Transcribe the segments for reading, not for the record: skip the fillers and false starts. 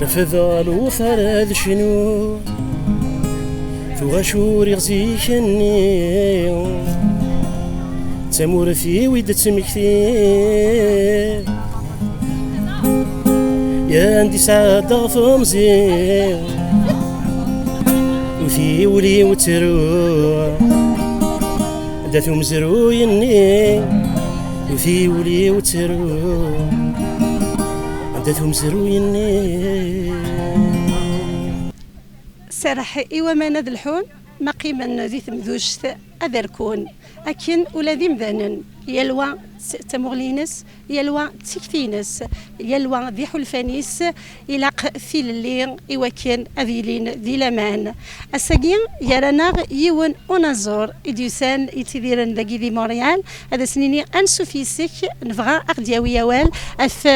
رفض الوثر هذا شنو ثغشور يغزيكني تمور في ويد تمكتي يا عندي سعادة غفو مزيان وفي ولي وترو داتو مزرو يني وفي ولي وترو داتو مزرو يني سرح إيوا ما نذلحون ما قيمة ذي ثمذوش أذركون أكن ولا ذي مذنن يلوى تمغلينس يلوى تكتينس يلوى ذي حلفانيس إلاق في الليل إيوا كان أذيلين ذي لمان الساقين يرانا يون ونزور إديوسان إتذيرن ذاقي ذي موريال هذا سنيني أنسو فيسك نفغا أغدياوي يوال أث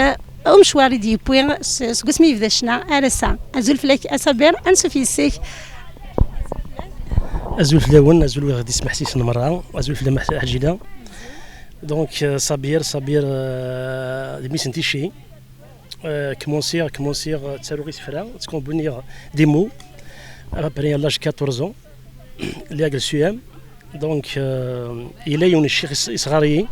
مشواري دي بوين سقسمي يفدشنا أرسا أزول فلك أصبر أنسو فيسك أزول فلاون أزول غادي يسمح سيس مرة أزول فلا حجيلة دونك صابير دي ميسنتي شي كمونسير تسالوغي سفرا تكومبونير دي مو après l'âge 14 ans اللي أجل سيام دونك إليون الشيخ إصغاري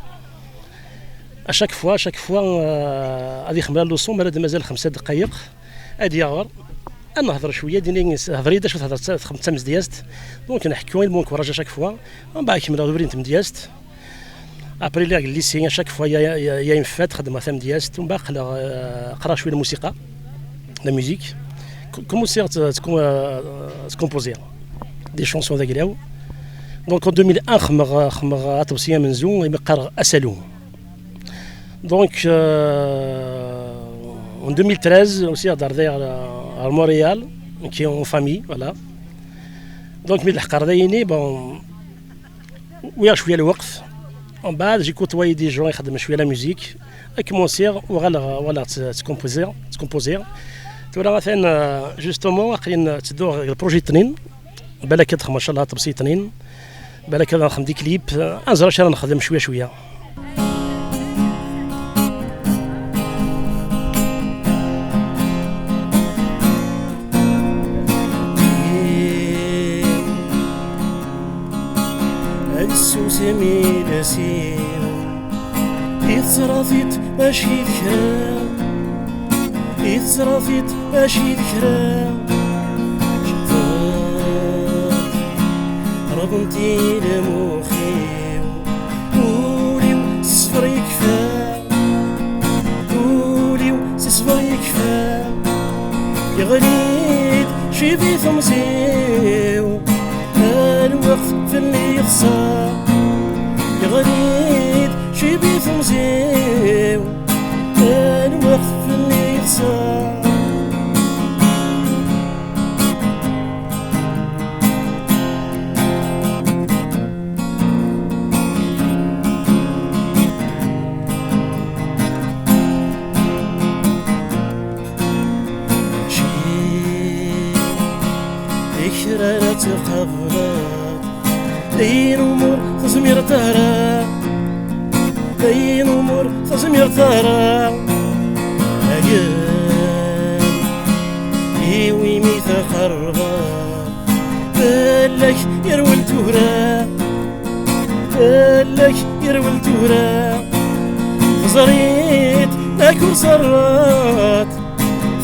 أشاك فوا غادي يخمر اللوصون مازال 5 دقائق غادي يغار انا نهضر شويه ديني هضري داش تهضر 5 مزدياست دونك نحكيو المونك وراجع شاك فوا ومن بعد كمل دورين مزدياست ابري لي الليسي شاك فوا يا ينفات خدمه ثم دياست ومن بعد قرا شويه الموسيقى لا ميوزيك كومونسي تكومبوزي دي شونسون داكلاو دونك en 2001 خمغ توصيه من زون يقرا اسالو دونك en 2013 aussi هضر à Montréal qui est en famille voilà donc من الحقر دايني بون ويا شويه الوقت ومن بعد جي كوتواي دي جون يخدم شويه لا ميوزيك كومونسير ولا تكومبوزير تورا مثلا جوستومون واقيين تدور البروجي تنين بالك تخدم ما شاء الله تبسيط تنين بالك نخدم دي كليب انزر انا نخدم شويه سمي نسيم يتصرفت ماشي ذكرى يتصرفت ماشي ذكرى شفات ربنتي لمخي قولي صفر يكفى قولي صفر يكفى يغليد شي في ثمزيو الوقت في اللي يخسر يغنيت شي بيت مزيو الوقت في اللي يخسر شي إكرارات قبرات دين أمور تزمير تهرى دين أمور تزمير تهرى أيام إيوي ميثا خربا بالك يروي التهرى بالك يروي التهرى فزريت أكون صرات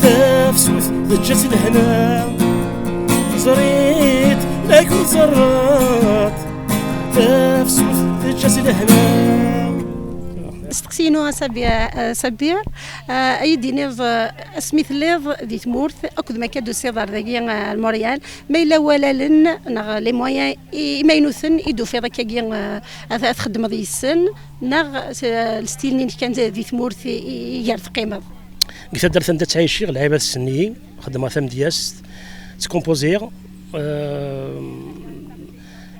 تفسوث ضجت الهنا فزريت أكون صرات تفسوث ضجت الهنا استقسينو سبير ايدي نيف سميث ليف دي تمورث اكد ما كادو سيدار ذاكي الموريال ما الا ولا لن نغ لي مويان يمينوثن يدو في ذاك تخدم ذي السن نغ الستيل كان دي تمورث يرث قيمه قلت درت انت تعيشي العيبات السنيين خدمه ثم دياس تكومبوزير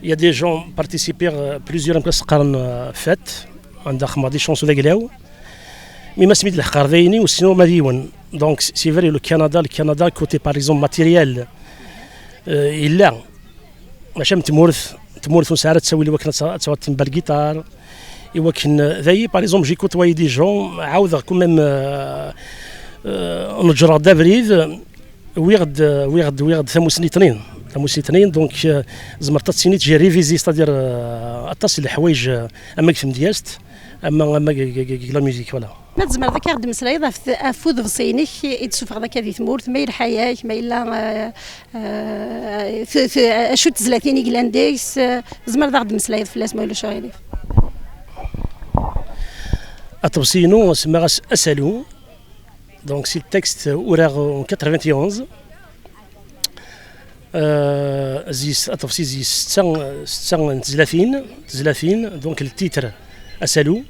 il y a des gens participer plusieurs قرن فات عندها خمر دي شونسو داكلاو مي ما سميت الحقار ذايني وسينو ما ديون دونك سي فري لو كندا كوتي باغ اكزومبل ماتيريال الا ماشي تمورث ساعات تسوي لي وكن تصوت بالجيتار يوكن ذاي باغ اكزومبل جي كوتواي دي جون عاود كوميم نجرى دافريد ويغد ثموسنيتنين دونك زمرت تسينيت جي ريفيزي ستادير اتصل الحوايج اما كيف ديالست اما لا ميوزيك فوالا ما تزمر ذاك يخدم سلايض افوذ بصينك يتشوف هذاك هذه ثمورت ما الحياه ما الا شو تزلاتيني كلانديس زمر ذا خدم سلايض في الاسماء ولا شغالي اتوسينو سما اسالو دونك سي التكست اوراغ 91 زيس اتوسي زي 36 دونك التيتر اسالو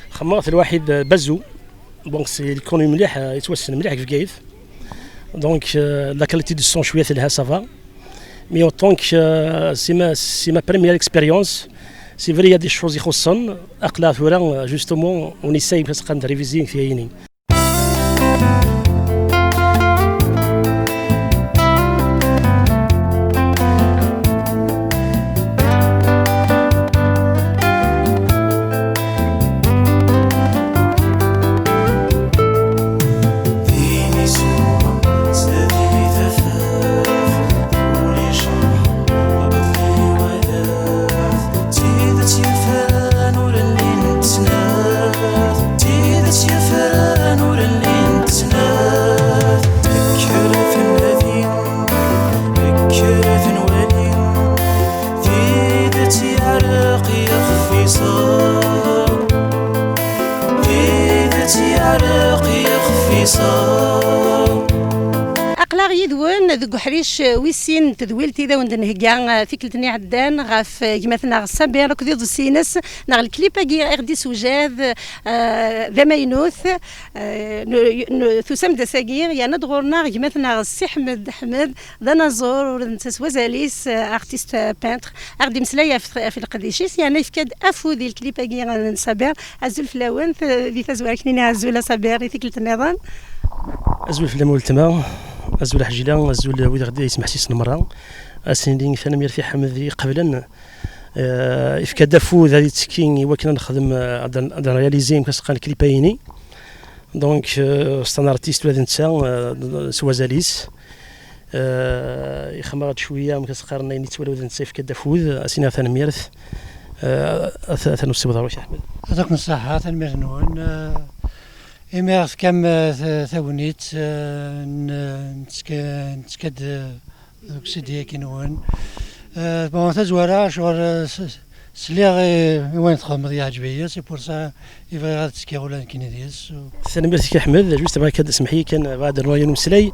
خمرت الواحد بزو دونك سي يكون مليح يتوسن مليح في كيف دونك لا كاليتي دو سون شويه لها سافا مي اونطونك سي ما بريمير اكسبيريونس سي فري يا دي شوز يخصن اقلا ثورا جوستومون اون ايساي باش قند ريفيزينغ في عيني أقلا غيدوان ذو حريش ويسين تذويلتي ذا وندن هكا فيكلتني عدان غاف مثلا الصبير كذي ذو سينس نغ الكليب أجي أغدي سوجاد ذا ماينوث ثسام دساقير يعني دغورنا مثلا السي حمد ذا نزور ورنتس وزاليس ارتيست بانتر أغدي مسلايا في القديشيس يعني يفكاد أفو ذي الكليب أجي نصبر أزول فلاون ذي تزواركني أزول صبير فيكلتني ظن أزول في المولتما أزول حجيلة أزول ويد غدي يسمح سيس نمرة أسندين ثاني ميرثي حمد قبلا إفكا دافو ذا تسكين وكنا نخدم عند رياليزيم كنسقى كليبايني دونك ستان ارتيست وهذا نتا سوازاليس يخمر شوية مكنسقارنا نيتوالو ذا نتا إفكا دافوذ أسينا ثاني ميرث ثاني السبوضة واش أحمد يعطيكم الصحة ثاني ميرث نون إما كم ثونيت نتكد سيدي كينون بون تزورا شغل سليغ وين تخمض يعجبية سي بور سا يبغي غاد تسكي ولا كينيديس ثاني ميرسي احمد جوست بغا كاد اسمحي كان بعد الرواية نمسلي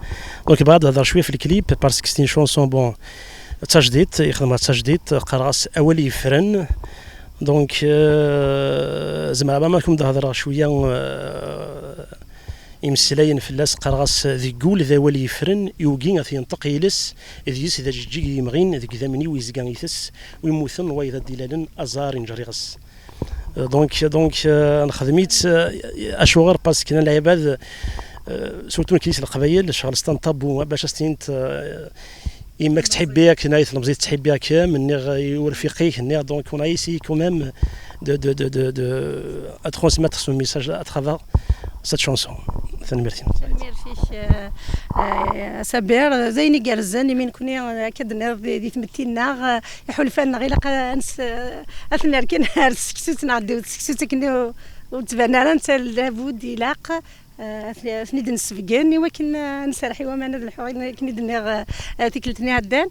دونك بعد هضر شويه في الكليب باسكو ستين شونسون بون تجديد يخدمها تجديد قراص اولي فرن دونك زعما ما كنت نهضر شويه يمسلاين في اللاس قرغاس ذي قول ذا ولي فرن يوقين غادي ينطق يلس اذ يس اذا جيجي يمغين ذيك ذامني ويزكان يثس ويموثن واذا ديلالن ازار نجريغس دونك نخدميت اشوغر باسكو العباد سورتو كيس القبايل شغل استنطبوا باش استنت إما تحبيك هنا يطلب تحبيك من يورفقيك هنا دونك on a essayé quand même de transmettre ce message à travers cette chanson. ثاني ميرسي. سبير زيني جرزاني من كوني أكيد نرضي دي تمتينا يحول فن غير أنس أثناء ركن هارس كسوت نعدي كسوت كني وتبنى أنت لابد يلاق ثنيد نسفقاني ولكن نسرحي وما ندل الحوين كني دنيا تكلتني عدان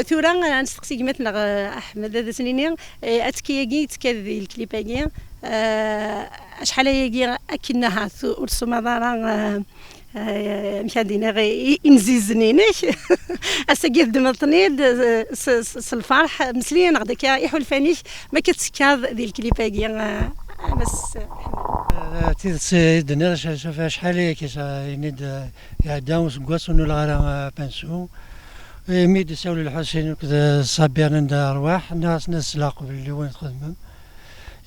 ثورا نستقسي مثلا احمد هذا سنيني اتكياكي تكذي الكليباكي شحال يجي اكنها ورسو مدارا مشادينا غي انزيزنينيش اسكيف دمطنيد الفرح مسلين غداك يحول فانيش ما كتسكاض ذي الكليباكي بس تيدنا شوف شحال كيس ينيد يعداوس كواسون الغرا بانسو ميد يساول الحسين كذا صابير عند ارواح ناس لاقوا اللي وين تخدم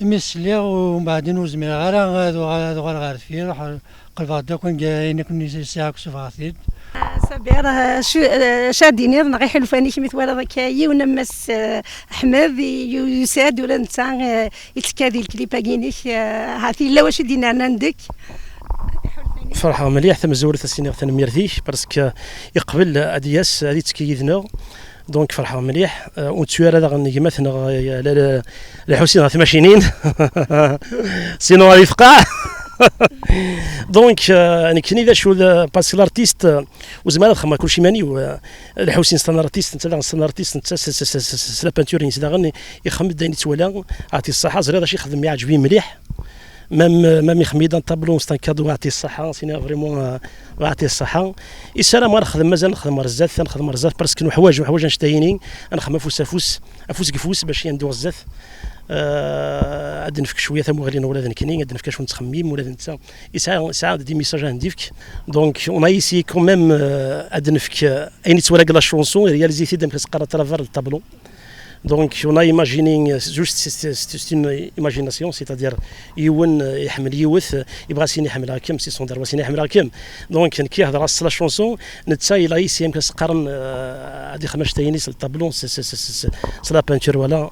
يمسلي ومن بعدين وزمير غير هذا غير فيه قلب هذا كون جاي كون ساعه سفاثيد صبير شاديني نغي حلو فاني كيما ولا ذكاي ونمس احمد يساد ولا نتا يتكادي الكليباكينيش هاتي لا واش دينا عندك فرحة مليح ثم زورة السنة ثاني ميرثيك باسكو يقبل ادياس هذه تكيدنا دونك فرحة مليح ونتسوار هذا غني مثلا لحسين ثماشينين سينو غادي يفقع دونك يعني كني ذا شو باسكو لارتيست وزمان خما كلشي ماني الحسين ستان ارتيست انت ستان ارتيست انت لا بانتور نسدا غني يخمد داين يتولى عطي الصحه زري هذا شي يخدم يعجبني مليح مام يخمي دان طابلو ستان كادو عطي الصحه سينا فريمون عطي الصحه السلام نخدم مازال نخدم رزات نخدم رزات باسكو حوايج نشتايني نخدم افوس كفوس باش ندوز الزات عاد نفك شويه ثم غادي ولاد نكني عاد نفك شنو نتخمم ولاد انت يساعد دي ميساج عندك دونك اون ايسي كو ميم عاد نفك اين تورق لا شونسون رياليزيتي ديم كتقرا ترافير الطابلو دونك اون ايماجينينغ جوست سي اون ايماجيناسيون سيتادير يون يحمل يوث يبغى سيني يحمل هكام سي سون دار سيني يحمل هكام دونك كي يهضر على لا شونسون نتساي لا ايسي يمكن قرن هذه خمس تايني الطابلو سي لا بانتور ولا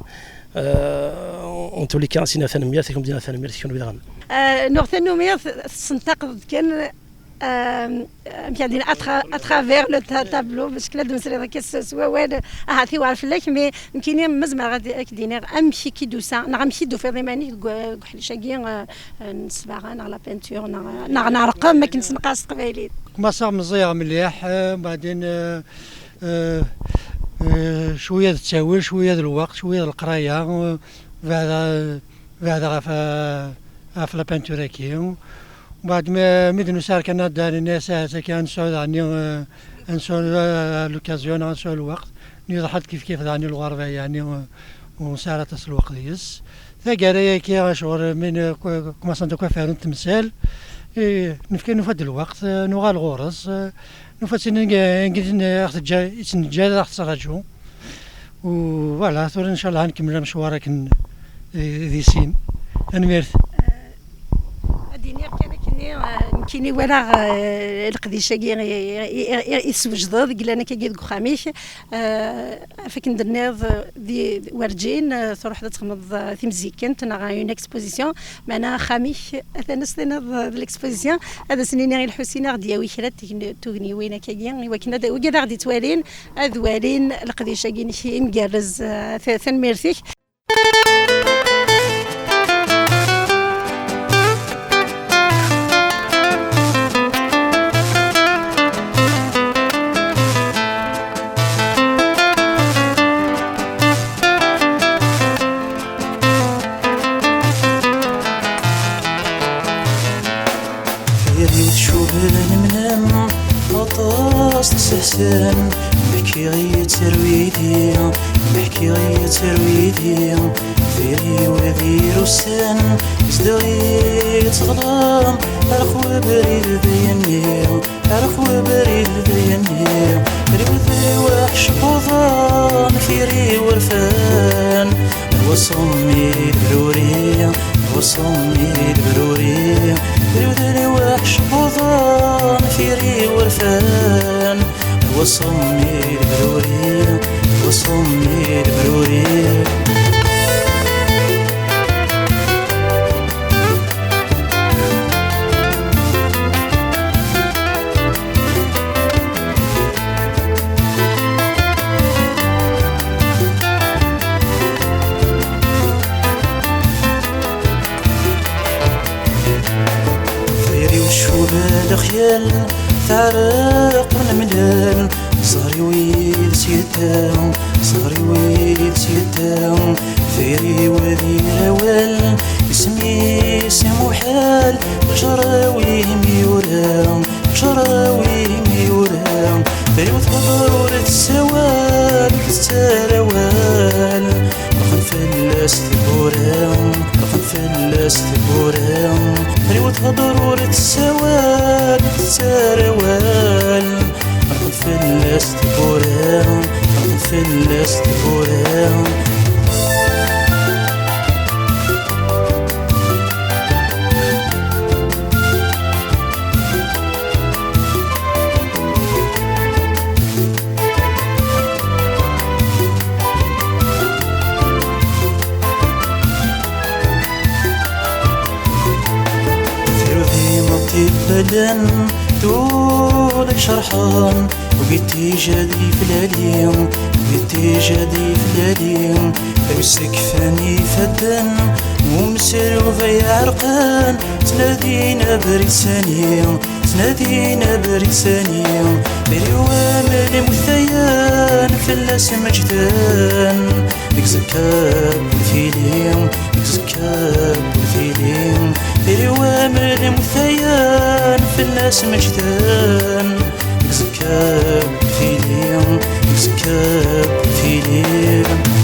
اون تولي كان سينا ثانميات كم دينا ثانميات كانوا بيدغن نوع ثانميات تنتقد كان يعني اترافير لو تابلو باش كلا دمسري كاس سواوال هاتي وعرف لك مي يمكن مزما غادي كدينا امشي كي دوسا نغمشي دو في ضماني كحل شاكين نسباغا لا بانتور نرقم ما كنت نقاس قبيلين ما صار مزيان مليح بعدين شويه التساويل شويه الوقت شويه القرايه بعد في لا بانتور كي بعد ما مدن سار كان دار الناس كان سعود عني نسول لوكازيون نسول الوقت نضحك كيف عني الغربه يعني وسارت الوقت ديس ثقاري كي شغل من كما صندوق كفار تمثال نفكر نفد الوقت نغال غورس نفس نقدر جاي نجا تخرجوا وفوالا ثور ان شاء الله نكمل مشوارك ذي سين انميرث دينير كيني ولا القديشه يسوجد قلنا كي خاميش فكن درناض دي ورجين تروح تخمض في مزيكنت انا اون اكسبوزيسيون معنا خاميش اثنا سنه الاكسبوزيسيون هذا سنين الحسين غدي ويشرات تغني وين كاين وكنا وكذا غادي توالين اذوالين القديشه كاين شي مقرز ثان ميرثيك سهسان بحكي غير ترويدي بحكي غير ترويدي فيري وذير وسان ازدغي تغلام عرق وبريد بيني عرق وبريد بيني ريوذي وحش بوضان فيري ورفان وصمي بروري وصمي بروري ريوذي وحش بوضان فيري ورفان وصمي بروري وصمي بروري فيري وشو بالخيال تعرق ونملال صغري ويد سيتاو صغري ويد سيتاو فيري وذي روال اسمي سمو حال جراوي ميوراو جراوي ميوراو فيري وتغبر السوال تتروال رقم فلاس تبوراو رقم فلاس تبوراو فيري وتغبر السوال تتروال فلاس تبوراو فلاس تبوراو فلان دولك شرحان وقلتي جادي فلالي وقلتي جادي فلالي رسك فاني فدان ومسر في عرقان تنادينا بركساني تنادينا بركساني بريوامل مثيان فلاس مجدان ديك زكار وثيلين ديك زكار وثيلين بريوامل مثيان فلاس مجدان ديك زكار وثيلين ديك زكار وثيلين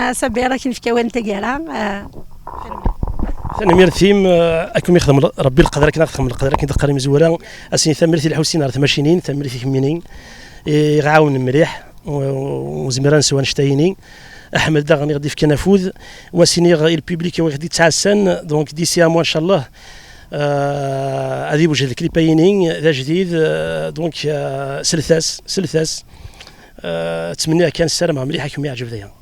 إيه صبيرة كيف كوان تجارة أنا ميرثيم أكون يخدم ربي القدر كنا نخدم القدر كنا قريب مزورا أسني ثمرتي الحوسين على ثماشينين ثمرتي كمينين غعاون مليح وزمران سوان شتايني أحمد دا غني غادي في كنافوذ وسيني البوبليك غادي تحسن دونك ديسي ان شاء الله غادي وجه الكليباينين ذا جديد دونك سلثاس تمنى كان السلامة مليحة كم يعجب ذيها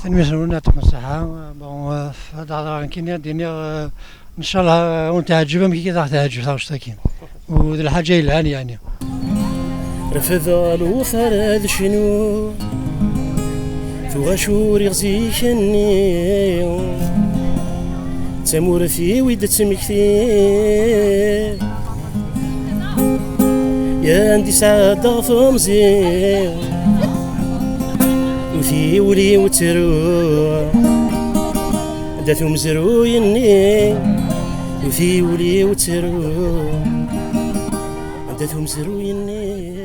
تنميسون نعطيكم الصحة بون هذا كاين دينيا ان شاء الله وانت عجبهم كي راح تعجب ثاوش تاكين وذي الحاجة العالية يعني رفض الوفر هذا شنو ثغاشور يغزيكني تمور في ويد تمكثي يا عندي سعادة في مزيان وثي ولي وترو داثو مزرو يني وثي ولي وترو داثو مزرو يني